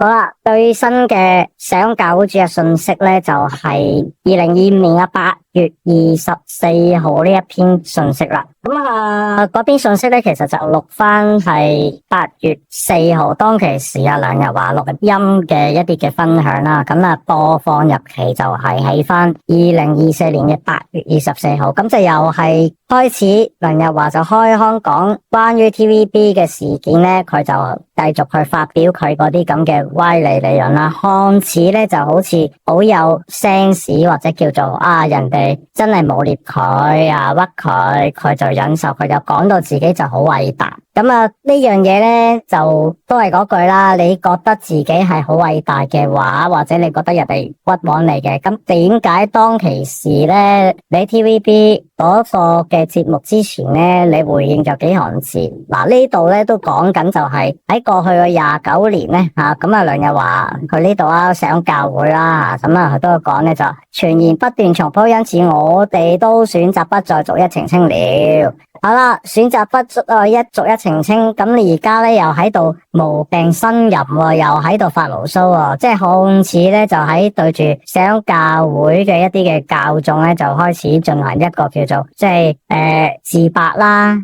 好啦，最新嘅石安教會主日信息咧，就係2025年8月24號呢一篇信息啦。嗰篇信息咧，其實就錄翻係8月4號當其時梁日華錄音嘅一啲嘅分享啦。播放日期就係喺翻2024年嘅8月24號。咁就又係開始梁日華就開腔講關於 TVB 嘅事件咧，佢就繼續去發表佢嗰啲咁嘅歪理理論啦，看似咧就好似好有 sense， 或者叫做人哋真係誣衊佢屈佢，佢就忍受，佢就講到自己就好偉大。呢樣嘢咧就都係嗰句啦，你覺得自己係好偉大嘅話，或者你覺得人哋屈枉你嘅，咁點解當其時咧你 TVB 嗰個嘅節目之前咧，你回應就幾行字？呢度咧都講緊就係喺過去嘅29年咧梁日華佢呢度上教會啦佢都講咧就傳言不斷重複，因此我哋都選擇不再逐一澄清了。好啦，選擇不逐一澄清，咁你而家咧又喺度無病呻吟，又喺度發牢騷，即係看似咧就喺對住上教會嘅一啲嘅教眾咧，就開始進行一個叫做即係自白啦。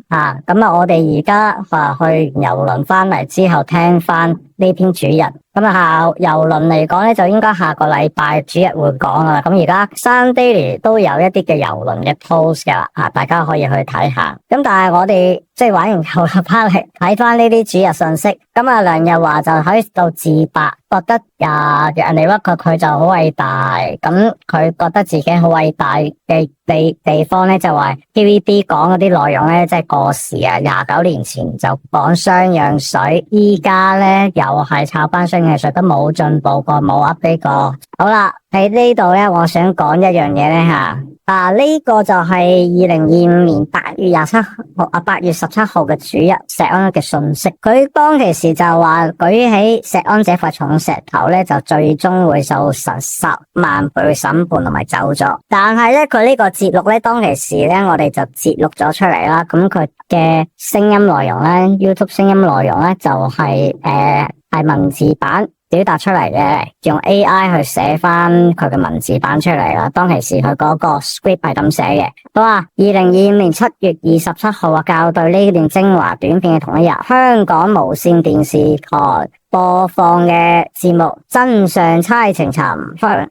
我哋而家去遊輪翻嚟之後聽翻呢篇主日，遊輪嚟講咧就應該下個禮拜主日會講啦。咁而家 Sunday 都有一啲嘅遊輪嘅 post 噶啦，大家可以去睇下。咁但係我哋即係玩完後翻嚟睇翻呢啲主日信息，梁日華就喺度自白，覺得人哋屈佢就好偉大，咁佢覺得自己好偉大嘅地方咧就話 TVB 講嗰啲內容咧即係過時29年前就講雙氧水，依家咧又係炒翻雙氧水，都冇進步過，冇 update 過。好啦，喺呢度咧我想講一樣嘢咧呢個就係2025年8月17號嘅主日石安嘅信息。佢當其時就話舉起石安這塊重石頭咧，就最終會受10萬倍審判同埋走咗。但係咧佢呢個節錄咧，當其時咧我哋就節錄咗出嚟啦。咁佢嘅聲音內容咧 ，YouTube 聲音內容咧就係文字版表達出嚟嘅，用 AI 去寫翻佢嘅文字版出嚟啦。當其時佢嗰個 script 係咁寫嘅。好啊，2025年7月27號校對呢段精華短片嘅同一日，香港無線電視台播放嘅節目《真相猜情尋》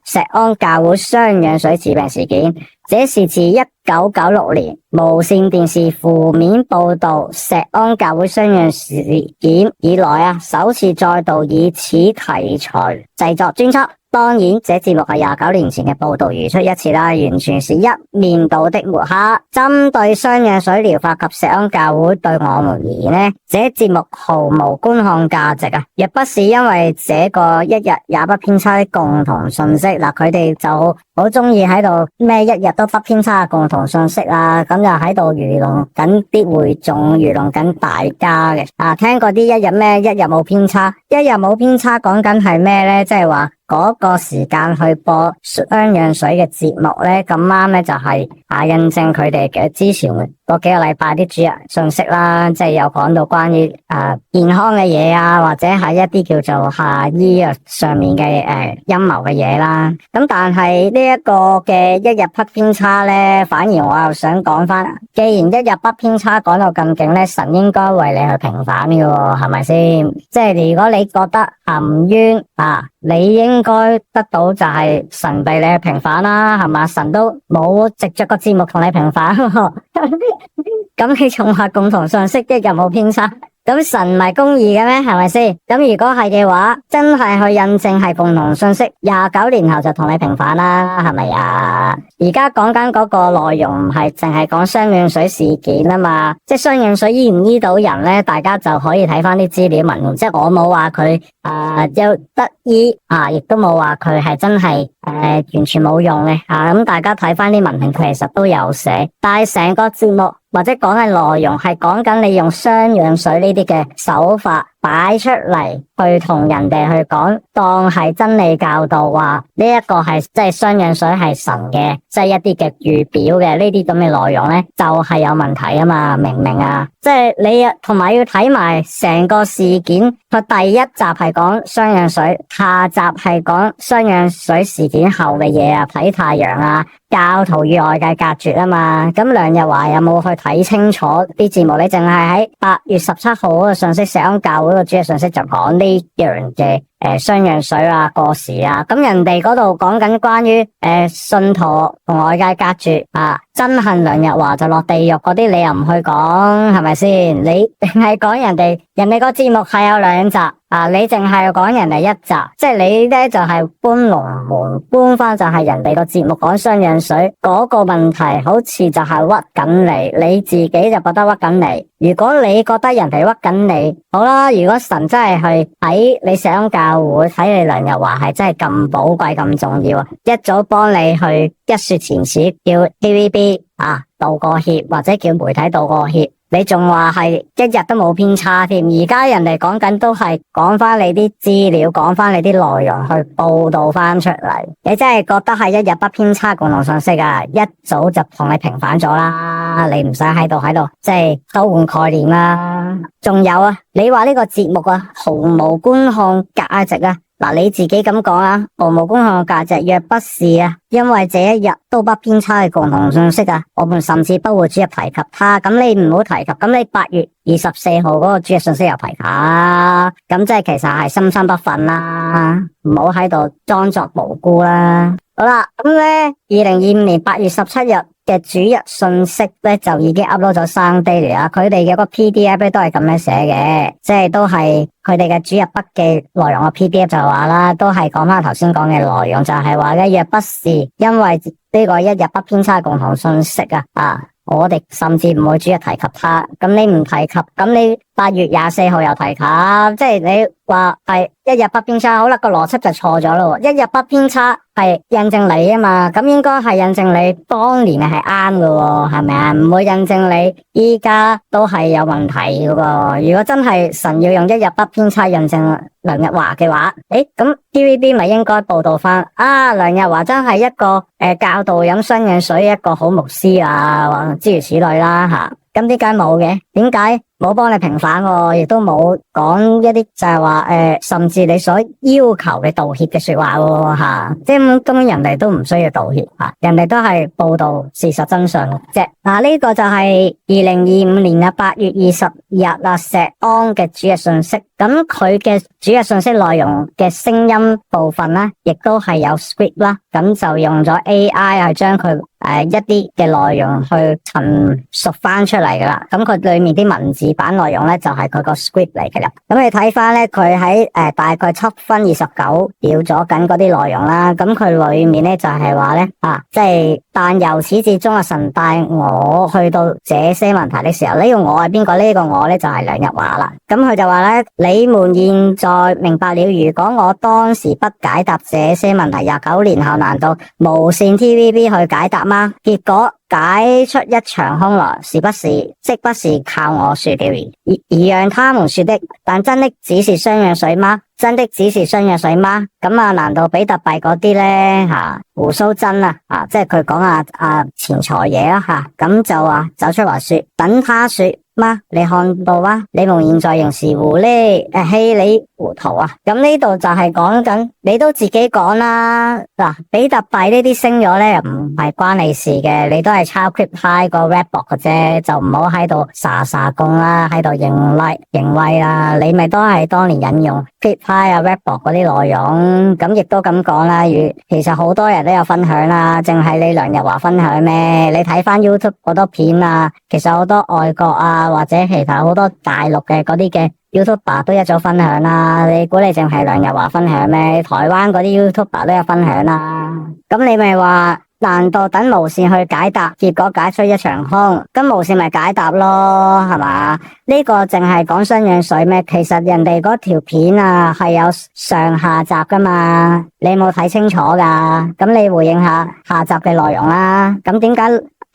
石安教會雙氧水治病事件，這是自1996年無線電視負面報道石安教會雙氧事件以來首次再度以此題材製作專輯。當然，這節目係29年前嘅報道如出一轍啦，完全是一面倒的抹黑。針對雙氧水療法及石安教會，對我們而言呢，這節目毫無觀看價值若不是因為這個一日也不偏差的共同信息。佢哋就好中意喺度咩一日都不偏差嘅共同信息啦，咁就喺度愚弄緊啲會眾，愚弄緊大家嘅。聽過啲一日咩一日冇偏差，一日冇偏差講緊係咩呢？即係話嗰個時間去播雙氧水嘅節目咧，咁啱咧就係印證佢哋嘅之前嗰幾個禮拜啲主日信息啦，即係有講到關於健康嘅嘢或者係一啲叫做醫藥上面嘅陰謀嘅嘢啦。咁但係呢一個嘅一日不偏差咧，反而我又想講翻，既然一日不偏差講到咁勁咧，神應該為你去平反嘅喎，係咪先？即係如果你覺得唔冤你應該得到就係神被你去平反啦，係嘛？神都冇藉着個節目同你平反，咁你仲話共同信息一日冇偏差？咁神唔係公義嘅咩？係咪先？咁如果係嘅話，真係去印證係共同信息，29年後就同你平反啦，係咪啊？而家講緊嗰個內容唔係淨係講雙氧水事件啊嘛，即係雙氧水醫唔醫到人咧，大家就可以睇翻啲資料文，即係我冇話佢有得醫亦都冇話佢係真係完全冇用嘅咁大家睇翻啲文評其實都有寫，但係成個節目或者講嘅內容係講緊你用雙氧水呢啲嘅手法擺出嚟去同人哋去講，當係真理教導，話呢一個係即係雙氧水係神嘅，即係一啲嘅預表嘅呢啲咁嘅內容咧，就係有問題啊嘛，明唔明啊？即係你同埋要睇埋成個事件，佢第一集係講雙氧水，下集係講雙氧水事件後嘅嘢啊，睇太陽啊，教徒與外界隔絕啊嘛。咁梁日華有冇去睇清楚啲節目？你淨係喺8月17號嗰個信息，石安教會個主日信息就講呢樣嘅雙氧水啊過時啊。咁人哋嗰度講緊關於信徒同外界隔絕啊，憎恨梁日華就落地獄嗰啲，你又唔去講，係咪先？你淨係講人哋個節目係有2集啊，你淨係講人哋1集，即係你咧就係搬龍門，搬翻就係人哋個節目講雙氧水嗰個問題，好似就係屈緊你，你自己就覺得屈緊你。如果你覺得人哋屈緊你，好啦，如果神真係去睇你上教會，睇你梁日華係真係咁寶貴咁重要啊，一早幫你去一雪前恥，叫 TVB 道個歉，或者叫媒體道個歉。你仲話係一日都冇偏差添，而家人哋講緊都係講翻你啲資料，講翻你啲內容去報道翻出嚟。你真係覺得係一日不偏差共同信息啊，一早就同你平反咗啦，你唔使喺度即係偷換概念啦。仲有啊，你話呢個節目啊毫無觀看價值啊，嗱，你自己咁講啊，毫無觀看價值，若不是啊，因為這一日都不偏差嘅共同信息啊，我們甚至不會主日提及他。咁你唔好提及，咁你8月24號嗰個主日信息又提及，咁即係其實係心生不忿啦，唔好喺度裝作無辜啦。好啦，咁咧2025年8月17日嘅主日信息咧就已經 upload 咗3 daily 啦，佢哋嘅個 PDF 咧都係咁樣寫嘅，即係都係佢哋嘅主日筆記內容嘅 PDF 就話啦，都係講翻頭先講嘅內容，就係話咧，若不是因為呢個一日不偏差共同信息啊，我哋甚至唔會主日提及他。咁你唔提及，咁你8月24號又提及，即係你話係一日不偏差，好啦，個邏輯就錯咗咯。一日不偏差係印證你啊嘛，咁應該係印證你當年係啱嘅，係咪啊？唔會印證你依家都係有問題嘅。如果真係神要用一日不偏差印證梁日華嘅話，咁 TVB 咪應該報道翻啊？梁日華真係一個教導飲雙氧水一個好牧師啊，諸如此類啦吓。咁點解冇嘅？點解冇幫你平反喎？亦都冇講一啲就係話甚至你所要求嘅道歉嘅說話喎吓，即係根本人哋都唔需要道歉吓，人哋都係報道事實真相啫。嗱，呢個就係2025年8月20日石安嘅主日信息。咁佢嘅主日信息內容嘅聲音部分咧，亦都係有 script 啦，咁就用咗 AI 去將佢一啲嘅內容去陳述翻出嚟噶啦。咁佢裏面啲文字版內容咧就係佢個 script 嚟嘅啦。咁你睇翻咧，佢喺大概7分29秒咗緊嗰啲內容啦。咁佢裏面咧就係話咧即係但由始至終神帶我去到這些問題的時候，呢個我係邊個？呢個我咧就係梁日華啦。咁佢就話咧，你們現在明白了，如果我當時不解答這些問題，29年後難道無線 TVB 去解答嗎？結果解出一場空來，是不是即不是靠我說的而讓他們說的？但真的只是雙氧水嗎？真的只是雙氧水嗎？咁難道比特幣嗰啲咧胡鬚珍即係佢講錢財爺啦咁就話走出來說，等他說嗎？你看到嗎？你們現在仍是糊哩稀里糊塗啊！咁呢度就係講緊，你都自己講啦。嗱，比特幣呢啲升咗咧，又唔係關你事嘅，你都係抄 CryptHigh 個 Rapbox 嘅啫，就唔好喺度沙供啦，喺度認威啦。你咪都係當年引用 CryptHigh Rapbox 嗰啲內容，咁亦都咁講啦。其實好多人都有分享啦，淨係你梁日華分享咩？你睇翻 YouTube 好多片其實好多外國或者其他好多大陸嘅嗰啲嘅 YouTuber 都一早分享啦。你估你淨係梁日華分享咩？台灣嗰啲 YouTuber 都有分享啦。咁你咪話，難道等無線去解答，結果解出一場空？咁無線咪解答咯，係嘛？呢個淨係講雙氧水咩？其實人哋嗰條片係有上下集噶嘛，你冇睇清楚噶？咁你回應下下集嘅內容啦。咁點解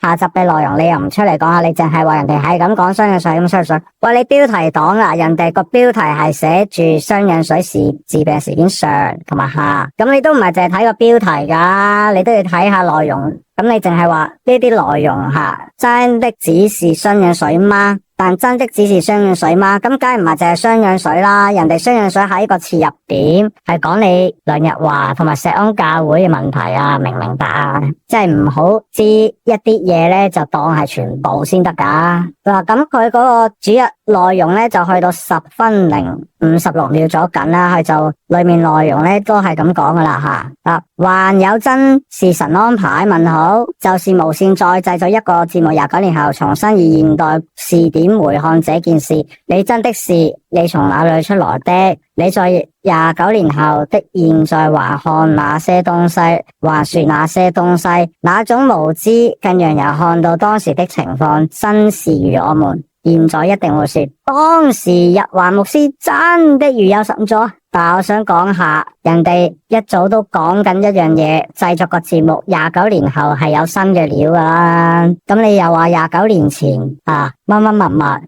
下集嘅內容你又唔出嚟講下，你淨係話人哋係咁講雙氧水咁衰唔衰？喂，你標題黨啊，人哋個標題係寫住雙氧水致病事件上同埋下，咁你都唔係淨係睇個標題噶，你都要睇下內容。咁你淨係話呢啲內容真的只是雙氧水嗎？但真的只是雙氧水嗎？咁梗係唔係淨係雙氧水啦，人哋雙氧水係一個切入點，係講你梁日華同埋石安教會嘅問題啊，明唔明白啊？即係唔好知一啲嘢咧就當係全部先得噶。嗱，咁佢嗰個主日內容咧就去到10分零56秒左緊啦，佢就裏面內容咧都係咁講噶啦吓。還有真是神安排？問號，就是無線再製作一個節目，29年後重新以現代視點回看這件事。你真的是你從哪裏出來的？你在29年後的現在還看那些東西，還說那些東西，那種無知更讓人看到當時的情況真是如我們現在一定會說，當時日華牧師真的如有神助。但我想講下，人哋一早都講緊一樣嘢，製作個節目29年後係有新嘅料噶啦。咁你又話29年前乜乜乜物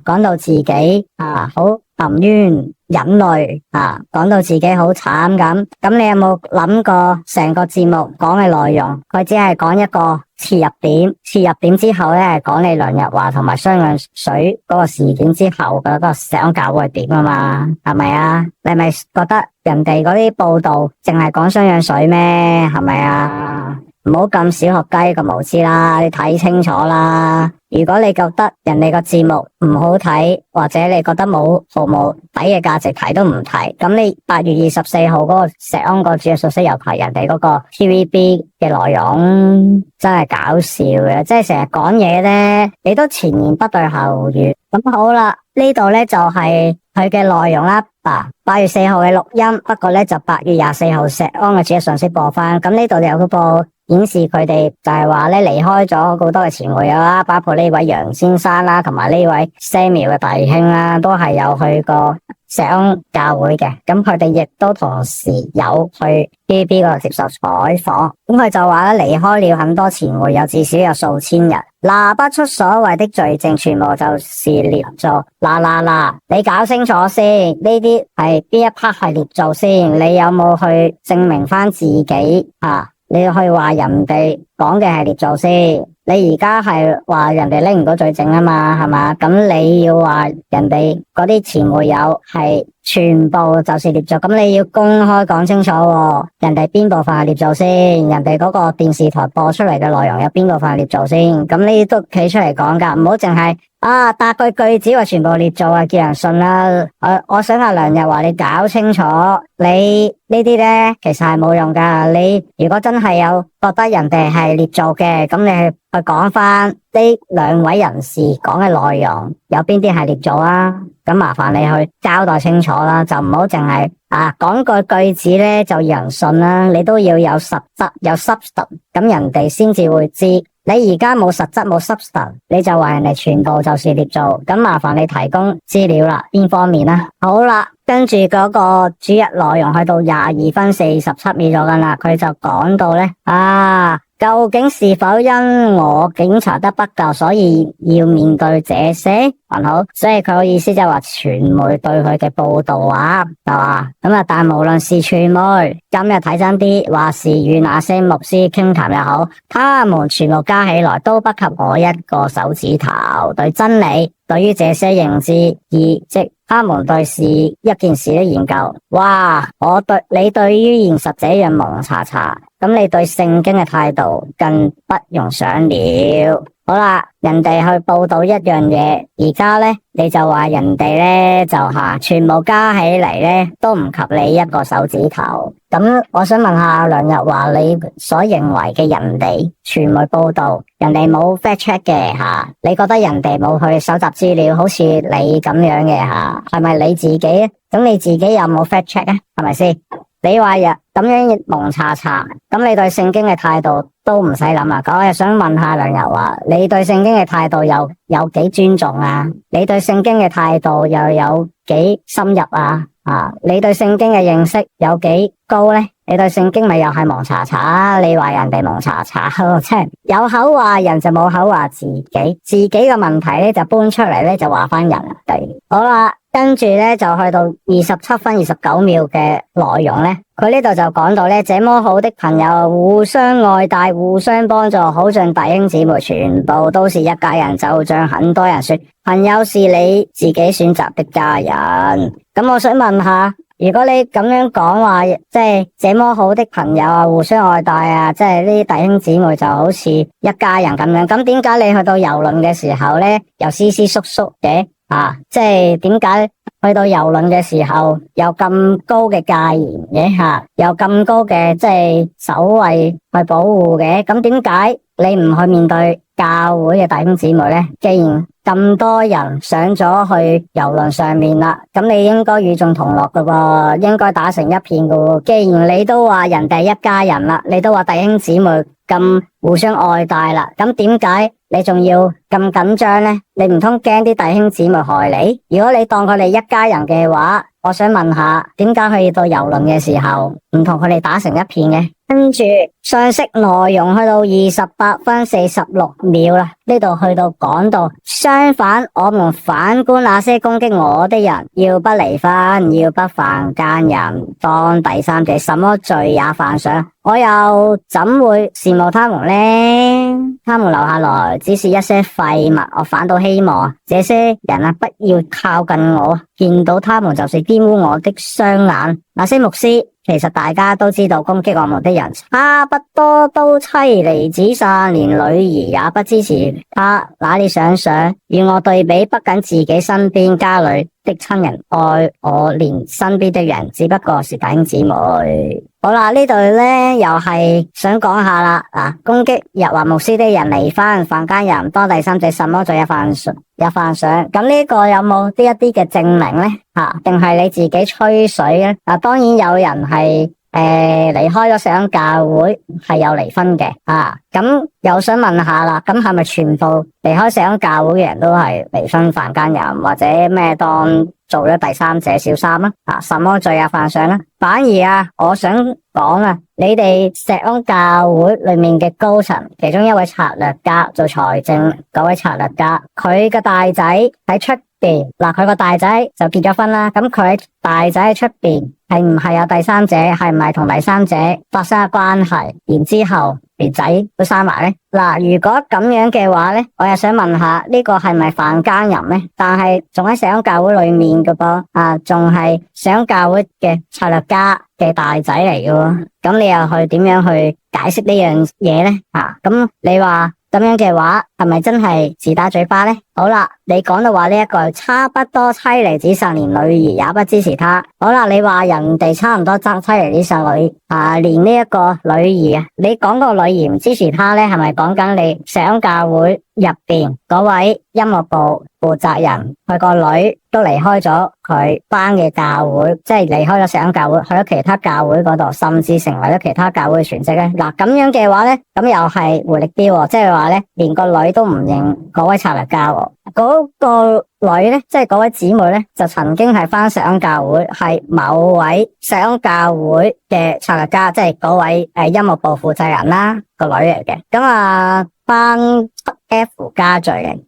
講到自己好含冤忍淚講到自己好慘咁你有冇諗過成個節目講嘅內容？佢只係講一個切入點之後咧，係講你梁日華同埋雙氧水嗰個事件之後嘅嗰個石安教會係點啊嘛？係咪啊？你係咪覺得人哋嗰啲報道淨係講雙氧水咩？係咪啊？唔好咁小學雞咁無知啦，你睇清楚啦。如果你覺得人哋個節目唔好睇，或者你覺得毫無底嘅價值，睇都唔睇。咁你8月24號嗰個石安個主日信息又提人哋嗰個 TVB 嘅內容，真係搞笑嘅，即係成日講嘢咧，你都前言不對後語。咁好啦，呢度咧就係佢嘅內容啦。8月4號嘅錄音，不過咧就8月24號石安嘅主日信息播翻。咁呢度有嗰個顯示佢哋就係話咧離開咗好多嘅前會友啦，包括呢位楊先生啦，同埋呢位 Samuel 嘅弟兄啦，都係有去過石安教會嘅。咁佢哋亦都同時有去 TVB 嗰度接受採訪。咁佢就話咧離開了很多前會友，至少有數千人，拿不出所謂的罪證，全部就是捏造。嗱，你搞清楚先，呢啲係邊一 part 係捏造先？你有冇去證明翻自己你要去話人哋講嘅係捏造先？你而家係話人哋拎唔到罪證啊嘛，係嘛？咁你要話人哋嗰啲前會友係全部就是捏造，咁你要公開講清楚喎，人哋邊部分係捏造先？人哋嗰個電視台播出嚟嘅內容有邊部分係捏造先？咁你都企出嚟講噶，唔好淨係搭句子話全部捏造叫人信啦。我想阿梁日華你搞清楚，你呢啲咧其實係冇用噶。你如果真係有覺得人哋係捏造嘅，咁你去講翻呢兩位人士講嘅內容有邊啲係捏造啊？咁麻煩你去交代清楚啦，就唔好淨係講個句子咧就要人信啦。你都要有實質有 substance， 咁人哋先至會知。你而家冇實質冇 substance， 你就話人哋全部就是捏造，咁麻煩你提供資料啦，邊方面啦？好啦，跟住嗰個主日內容去到22分47秒咗㗎啦，佢就講到咧究竟是否因我檢查得不夠，所以要面對這些？好，所以佢個意思就係話傳媒對佢嘅報道係嘛？但無論是傳媒今日睇真啲，話是與那些牧師傾談又好，他們全部加起來都不及我一個手指頭對真理，對於這些認知意即他們對一件事的研究。哇！你對於現實這樣蒙查查，咁你對聖經嘅態度更不用想了。好啦，人哋去報道一樣嘢，而家咧你就話人哋咧就全部加起嚟咧都唔及你一個手指頭。咁我想問下梁日華，你所認為嘅人哋傳媒報道，人哋冇 fact check 嘅你覺得人哋冇去搜集資料，好似你咁樣嘅係咪你自己？咁你自己有冇 fact check 啊？係咪先？你話咁樣蒙查查，咁你對聖經嘅態度都唔使諗啊！我又想問下梁日華，你對聖經嘅態度有幾尊重啊？你對聖經嘅態度又有幾深入啊？你對聖經嘅認識有幾高咧？你對聖經咪又係蒙查查，你話人哋蒙查查咯，即係有口話人就冇口話自己，自己嘅問題咧就搬出嚟咧就話翻人哋。好啦，跟住咧就去到27分29秒嘅內容咧，佢呢度就講到咧，這麼好的朋友互相愛戴，互相幫助，好像弟兄姊妹，全部都是一家人，就像很多人說，朋友是你自己選擇的家人。咁我想問下，如果你咁樣講話，即係這麼好的朋友啊，互相愛戴啊，即係呢啲弟兄姊妹就好似一家人咁樣，咁點解你去到郵輪嘅時候咧，又斯斯縮縮嘅？即係點解去到郵輪嘅時候有咁高嘅戒嚴嘅有咁高嘅即係守衛去保護嘅？咁點解你唔去面對教會嘅弟兄姊妹咧？既然咁多人上咗去郵輪上面啦，咁你應該與眾同樂噶喎，應該打成一片噶喎。既然你都話人哋一家人啦，你都話弟兄姊妹咁互相愛戴啦，咁點解你仲要咁緊張咧？你唔通驚啲弟兄姊妹害你？如果你當佢哋一家人嘅話，我想問下，點解去到郵輪嘅時候唔同佢哋打成一片嘅？跟住信息內容去到28分46秒啦，呢度去到講到相反，我們反觀那些攻擊我的人，要不離婚，要不犯奸淫，當第三者，什麼罪也犯上，我又怎會羨慕他們呢？他們留下來只是一些廢物，我反倒希望這些人啊，不要靠近我，見到他們就是玷污我的雙眼。那些牧師其實大家都知道，攻擊我們的人差不多都妻離子散，連女兒也不支持他。那你想想，與我對比，不僅自己身邊家裏的親人愛我，連身邊的人只不過是弟兄姊妹。好啦，呢度咧又係想講下啦，攻擊日華牧師的人離婚、犯奸淫、當第三者，什麼罪也犯上。咁呢個有冇呢一啲嘅證明咧？定係你自己吹水咧？當然有人係離開咗錫安教會係有離婚嘅，咁又想問下啦，咁係咪全部離開錫安教會嘅人都係離婚、犯奸淫或者咩當做咗第三者小三啊？什麼罪也犯上啦？反而我想講你哋錫安教會裏面嘅高層，其中一位策略家做財政嗰位策略家，佢嘅大仔喺出邊，佢個大仔就結咗婚啦，咁佢大仔喺出邊係唔係有第三者，係唔係同第三者發生咗關係，然之後連仔都生埋咧？如果咁樣嘅話咧，我又想問下呢個係咪犯奸淫咧？但係仲喺錫安教會裏面嘅噃，仲係錫安教會嘅策略家嘅大仔嚟嘅喎，咁你又去點樣去解釋呢樣嘢咧？咁你話咁樣嘅話係咪真係自打嘴巴咧？好啦，你講到話呢一句差不多妻離子散，連女兒也不支持他。好啦，你話人哋差唔多妻離子散連呢一個女兒你講個女兒唔支持他咧，係咪講緊你錫安教會入邊嗰位音樂部負責人，佢個女都離開咗佢班嘅教會，即係離開咗錫安教會，去咗其他教會嗰度，甚至成為咗其他教會嘅全職咧？咁樣嘅話咧，咁又係回力鏢，即係話咧，連個女都唔認嗰位策略家。嗰個女咧，即係嗰位姊妹咧，就曾經係返錫安教會，係某位錫安教會嘅策略家，即係嗰位音樂部負責人啦，個女嚟嘅。咁返 F 家聚嘅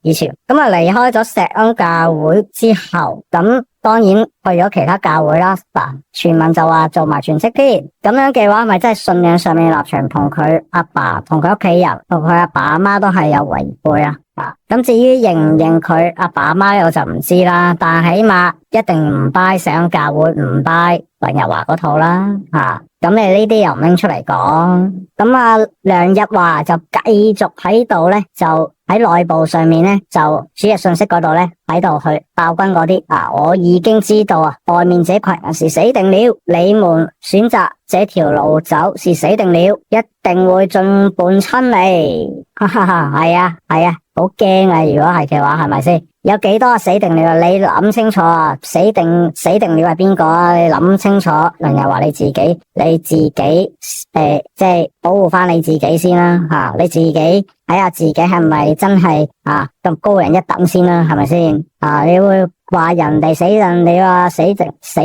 以前，咁離開咗錫安教會之後，咁當然去咗其他教會啦。傳聞就話做埋全職添，咁樣嘅話，咪真係信仰上面立場同佢阿爸、同佢屋企人、同佢阿爸阿媽都係有違背啊！咁至於認唔認佢阿爸阿媽，我就唔知啦。但係起碼一定唔拜錫安教會，唔拜梁日華嗰套啦。咁你呢啲又唔拎出嚟講，咁梁日華就繼續喺度咧，就喺內部上面咧，就主日信息嗰度咧，喺度去爆君嗰啲我已經知道外面這群人是死定了，你們選擇這條路走是死定了，一定會眾叛親離。係啊，好驚如果係嘅話，係咪先？有幾多死定了？你諗清楚死定了係邊個你諗清楚。梁日華你自己即係保護翻你自己先啦。你自己睇下自己係咪真係咁高人一等先啦？係咪先？你會話人哋死定了啊，死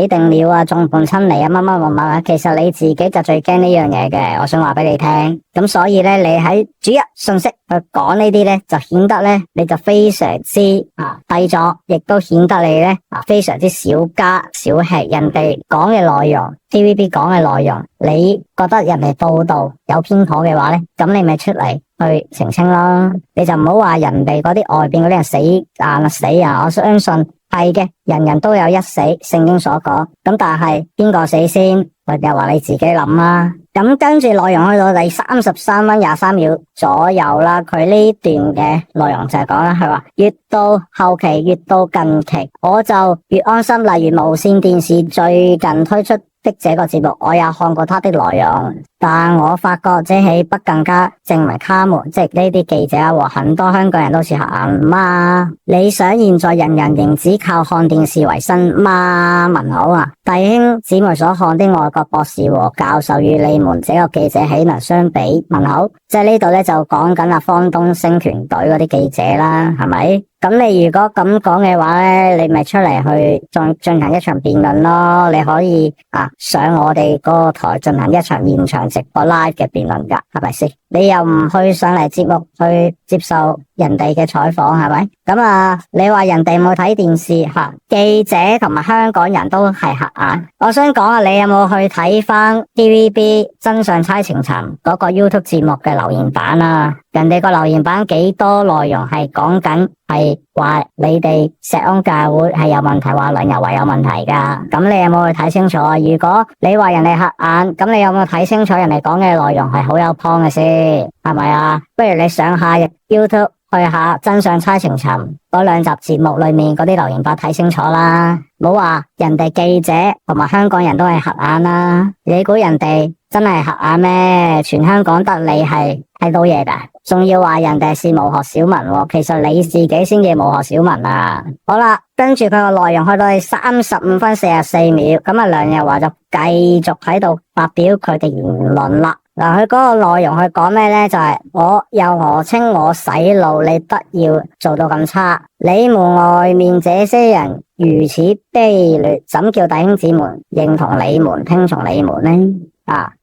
定了啊，眾叛親離啊，乜乜乜乜啊，其實你自己就最驚呢樣嘢嘅，我想話俾你聽。咁所以咧，你喺主一信息去講呢啲咧，就顯得咧你就非常之低俗，亦都顯得你咧非常之小家小氣。人哋講嘅內容，TVB 講嘅內容，你覺得人哋報道有偏頗嘅話咧，咁你咪出嚟去澄清咯。你就唔好話人哋嗰啲外邊嗰啲人死硬死啊！我相信係嘅，人人都有一死，聖經所講。咁但係邊個死先？我又話你自己諗啦。咁跟住內容去到第33分23秒左右啦，佢呢段嘅內容就係講啦，佢話越到後期越到近期，我就越安心。例如無綫電視最近推出的這個節目，我有看過他的內容，但我發覺這豈不更加證明他們即係呢啲記者和很多香港人都是瞎眼嗎？你想現在人人仍只靠看電視為生嗎？問號啊！弟兄姊妹所看的外國博士和教授與你們這個記者豈能相比？問號，即係呢度咧就講緊方東星團隊嗰啲記者啦，係咪？咁你如果咁講嘅話咧，你咪出嚟去進行一場辯論咯。你可以上我哋嗰個台進行一場現場直播 live 嘅辯論噶，係咪先？你又唔去上嚟節目去接受人哋嘅採訪，係咪？咁你話人哋冇睇電視記者同埋香港人都係瞎眼。我想講你有冇去睇翻 TVB 真相猜情尋嗰個 YouTube 節目嘅留言板啊？人哋個留言板幾多內容係講緊係話你哋石安教會係有問題，話梁日華有問題噶。咁你有冇去睇清楚啊？如果你話人哋瞎眼，咁你有冇睇清楚人哋講嘅內容係好有 point 嘅先？係咪啊？不如你上下 YouTube 去下真相猜情尋嗰兩集節目裏面嗰啲留言板睇清楚啦。唔好話人哋記者同埋香港人都係瞎眼啦。你估人哋真係瞎眼咩？全香港得你係睇到嘢噶？仲要話人哋是無學小民喎，其實你自己先至無學小民啊！好啦，跟住佢個內容去到35分44秒，咁梁日華就繼續喺度發表佢哋言論啦。嗱，佢嗰個內容去講咩咧？就係我又何稱我洗腦，你不要做到咁差。你們外面這些人如此卑劣，怎叫弟兄姊妹認同你們、聽從你們呢？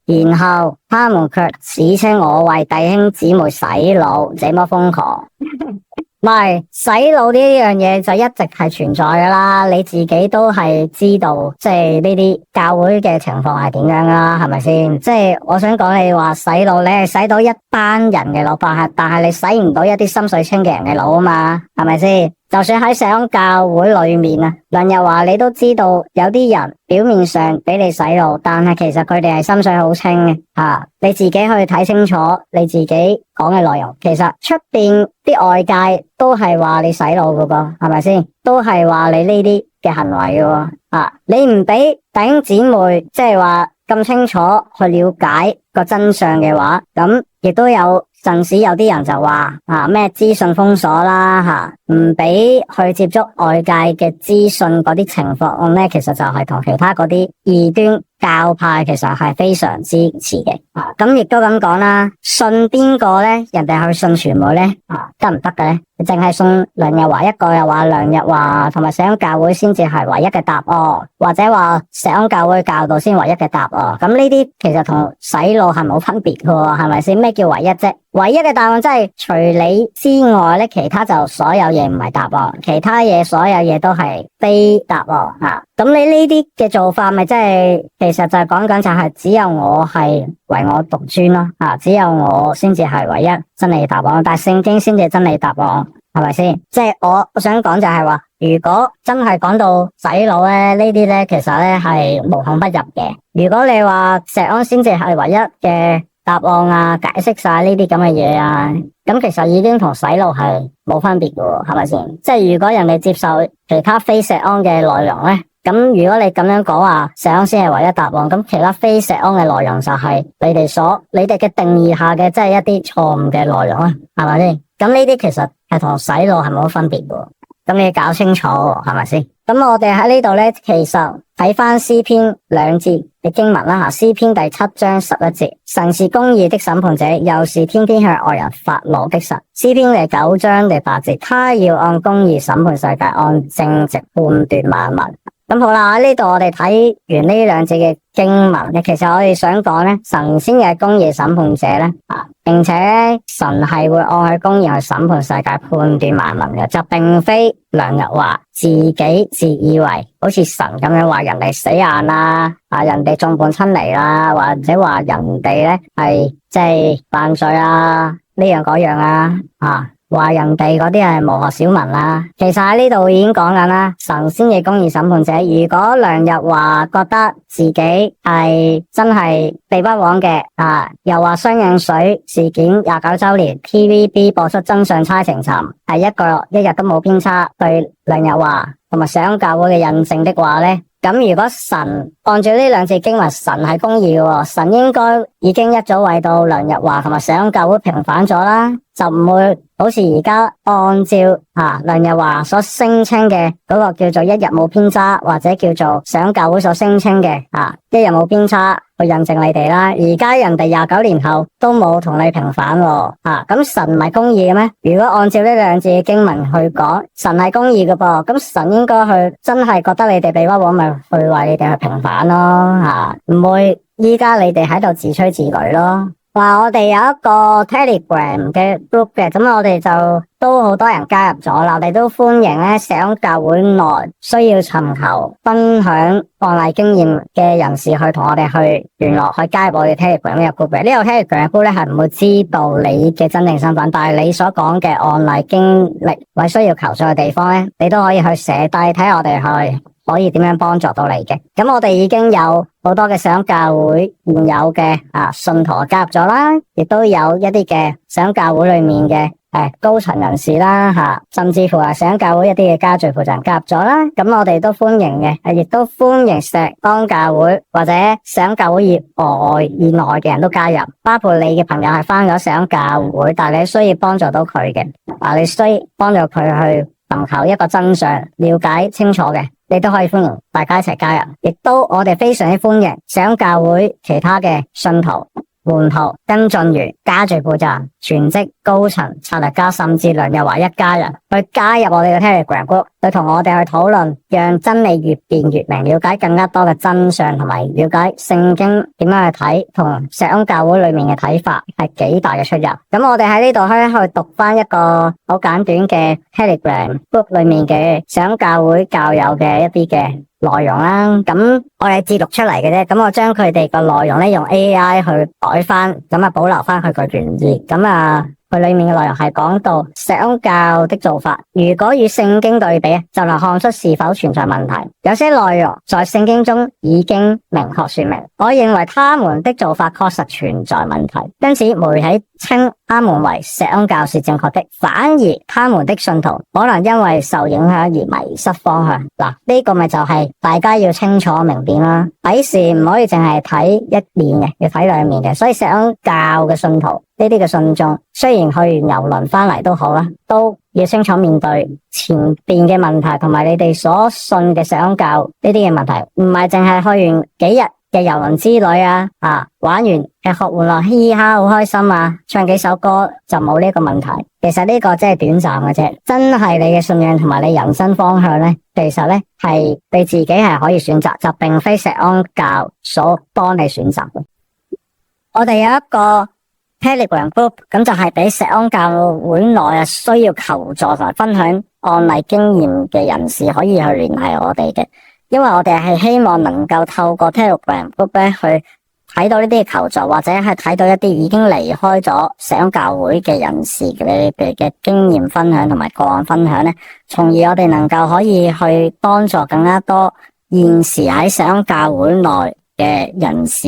然後他們卻指稱我為弟兄姊妹洗腦，這麼瘋狂。唔係洗腦呢樣嘢就一直係存在噶啦，你自己都係知道，即係呢啲教會嘅情況係點樣啦，係咪先？即係我想講你話洗腦，你係洗到一班人嘅腦，但係你洗唔到一啲心水清嘅人嘅腦啊嘛，係咪先？就算喺石安教會裏面啊，梁日華你都知道有啲人表面上俾你洗腦，但係其實佢哋係心水好清嘅你自己去睇清楚你自己講嘅內容，其實出邊啲外界都係話你洗腦噶噃，係咪先？都係話你呢啲嘅行為噶你唔俾弟兄姊妹即係話咁清楚去了解個真相嘅話，咁亦都有陣時有啲人就話咩資訊封鎖啦唔俾去接觸外界嘅資訊嗰啲情況咧，其實就係同其他嗰啲異端教派其實係非常之似嘅咁亦都咁講啦，信邊個咧？人哋去信傳媒咧得唔得嘅咧？淨係信梁日華一個，又話梁日華同埋石安教會先至係唯一嘅答案，或者話石安教會教導先唯一嘅答案。咁呢啲其實同洗腦係冇分別嘅喎，係咪先？咩叫唯一啫？唯一嘅答案即係除你之外咧，其他就所有嘢唔係答案，其他嘢所有嘢都係非答案咁你呢啲嘅做法咪即係其實就係講緊就係只有我係唯我獨尊咯只有我先至係唯一真理答案，但係聖經先至真理答案，係咪先？即係我想講就係話，如果真係講到洗腦咧，呢啲咧其實咧係無孔不入嘅。如果你話石安先至係唯一嘅答案解釋晒呢啲咁嘅嘢咁其實已經同洗腦係冇分別嘅，係咪先？即係如果人哋接受其他非石安嘅內容咧，咁如果你咁樣講話石安先係唯一答案，咁其他非石安嘅內容就係你哋嘅定義下嘅，即係一啲錯誤嘅內容係咪先？咁呢啲其實係同洗腦係冇分別嘅。咁你要搞清楚係咪先？咁我哋喺呢度咧，其實睇翻詩篇2節嘅經文啦吓，詩篇第7章11節，神是公義的審判者，又是天天向外人發怒的神。詩篇第9章第8節，他要按公義審判世界，按正直判斷萬民。咁好啦，喺呢度我哋睇完呢2節嘅經文咧，其實我哋想講咧，神先係公義審判者咧，並且神係會按佢公義去審判世界、判斷萬民嘅，就並非梁日華自己自以為好似神咁樣話人哋死硬啦，人哋眾叛親離啦，或者話人哋咧係即係犯罪啊，呢樣嗰樣啊，話人哋嗰啲係無學小民啦。其實喺呢度已經講緊啦，神先係公義審判者。如果梁日華覺得自己係真係被屈枉嘅，又話雙引水事件29周年 TVB 播出真相猜情尋係一日都冇偏差，對梁日華同埋社工教會嘅印證的話咧，咁如果神按照呢2節經文，神係公義嘅，神應該已經一早為到梁日華同埋社工教會平反咗啦，就唔會好似而家按照梁日華所聲稱嘅嗰個叫做一日冇偏差，或者叫做社工教會所聲稱嘅一日冇偏差去印證你哋啦。而家人哋29年後都冇同你平反咁神唔係公義嘅咩？如果按照呢2節嘅經文去講，神係公義嘅噃，咁神應該去真係覺得你哋被屈枉，咪去為你哋去平反咯，唔會依家你哋喺度自吹自擂咯。話我哋有一個 Telegram 嘅 group 嘅，咁我哋就都好多人加入咗啦。我哋都歡迎咧社工教會內需要尋求分享案例經驗嘅人士去同我哋去聯絡，去加入我哋 Telegram 呢個 group 嘅。呢個 Telegram group 咧係唔會知道你嘅真正身份，但係你所講嘅案例經歷或需要求助嘅地方咧，你都可以去寫低，睇下我哋去可以點樣幫助到你嘅。咁我哋已經有好多嘅社工教會現有嘅信徒加入咗啦，亦都有一啲嘅社工教會裏面嘅高層人士啦甚至乎係社工教會一啲嘅家聚負責人加入咗啦。咁我哋都歡迎嘅，亦都歡迎石崗教會或者社工教會以內嘅人都加入，包括你嘅朋友係返咗社工教會，但係你需要幫助到佢嘅，你需要幫助佢去尋求一個真相，了解清楚嘅，你都可以歡迎大家一齊加入。亦都我哋非常之歡迎社工教會其他嘅信徒、門徒、跟進員、家聚負責人、全職高層、策略家，甚至梁日華一家人去加入我哋嘅 Telegram group，去同我哋去討論，讓真理越辯越明，了解更加多嘅真相，同埋了解聖經點樣去睇，同社工教會裏面嘅睇法係幾大嘅出入。咁我哋喺呢度可以讀翻一個好簡短嘅 Telegram group 裏面嘅社工教會教友嘅一啲嘅內容啦，咁我哋節錄出嚟嘅啫，咁我將佢哋個內容咧用 AI 去改翻，咁保留翻佢個原意，咁佢裏面嘅內容係講到社工教的做法，如果與聖經對比，就能看出是否存在問題。有些內容在聖經中已經明確說明，我認為他們的做法確實存在問題，因此媒體稱他們為社工教是正確的，反而他們的信徒可能因為受影響而迷失方向。嗱，呢個咪就係大家要清楚明辨啦，睇事唔可以淨係睇一面嘅，要睇兩面嘅。所以社工教嘅信徒呢啲嘅信眾，雖然去完郵輪翻嚟都好啦，都要清楚面對前邊嘅問題，同埋你哋所信嘅社工教呢啲嘅問題，唔係淨係去完幾日嘅郵輪之旅玩完吃喝玩樂，嘻嘻哈好開心唱幾首歌就冇呢個問題。其實呢個真係短暫嘅啫，真係你嘅信仰同埋你人生方向咧，其實咧係你自己係可以選擇，就並非社工教所幫你選擇嘅。我哋有一個 Telegram group， 咁就係俾社工教會內需要求助同埋分享案例經驗嘅人士可以去聯繫我哋嘅，因為我哋係希望能夠透過 Telegram group 咧去睇到呢啲求助，或者係睇到一啲已經離開咗社工教會嘅人士嘅經驗分享同埋個案分享咧，從而我哋能夠可以去幫助更加多現時喺社工教會內嘅人士。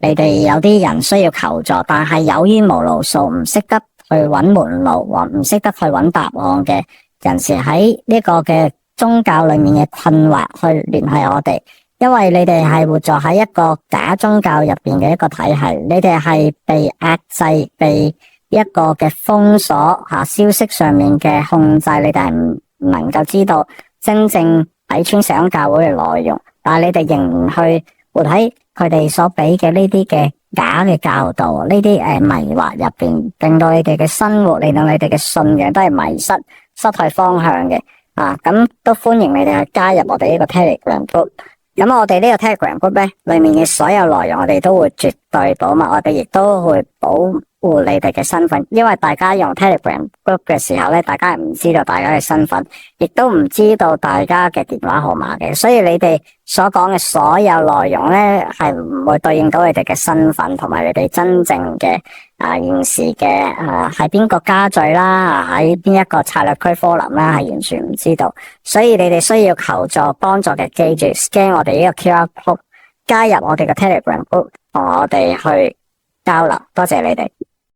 你哋有啲人需要求助，但係有冤無路訴，唔識得去揾門路，或唔識得去揾答案嘅人士，喺呢個嘅宗教裏面嘅困惑去聯繫我哋，因為你哋係活在喺一個假宗教入邊嘅一個體系，你哋係被壓制，被一個嘅封鎖消息上面嘅控制，你哋係能夠知道真正喺村社工教會嘅內容，但係你哋仍然去活喺佢哋所俾嘅呢啲嘅假嘅教導，呢啲迷惑入邊，令到你哋嘅生活，令到你哋嘅信仰都係迷失、失去方向嘅。咁都歡迎你哋去加入我哋呢個 Telegram group。咁我哋呢個 Telegram group 咧，裏面嘅所有內容我哋都會絕對保密，我哋亦都會保護你哋嘅身份，因為大家用 Telegram group 嘅時候咧，大家係唔知道大家嘅身份，亦都唔知道大家嘅電話號碼嘅，所以你哋所講嘅所有內容咧，係唔會對應到你哋嘅身份同埋你哋真正嘅現時嘅喺邊個家聚啦，喺邊一個策略區科林啦，係完全唔知道，所以你哋需要求助幫助嘅，記住 scan 我哋呢個 QR code， 加入我哋嘅 Telegram group， 同我哋去交流，多謝你哋。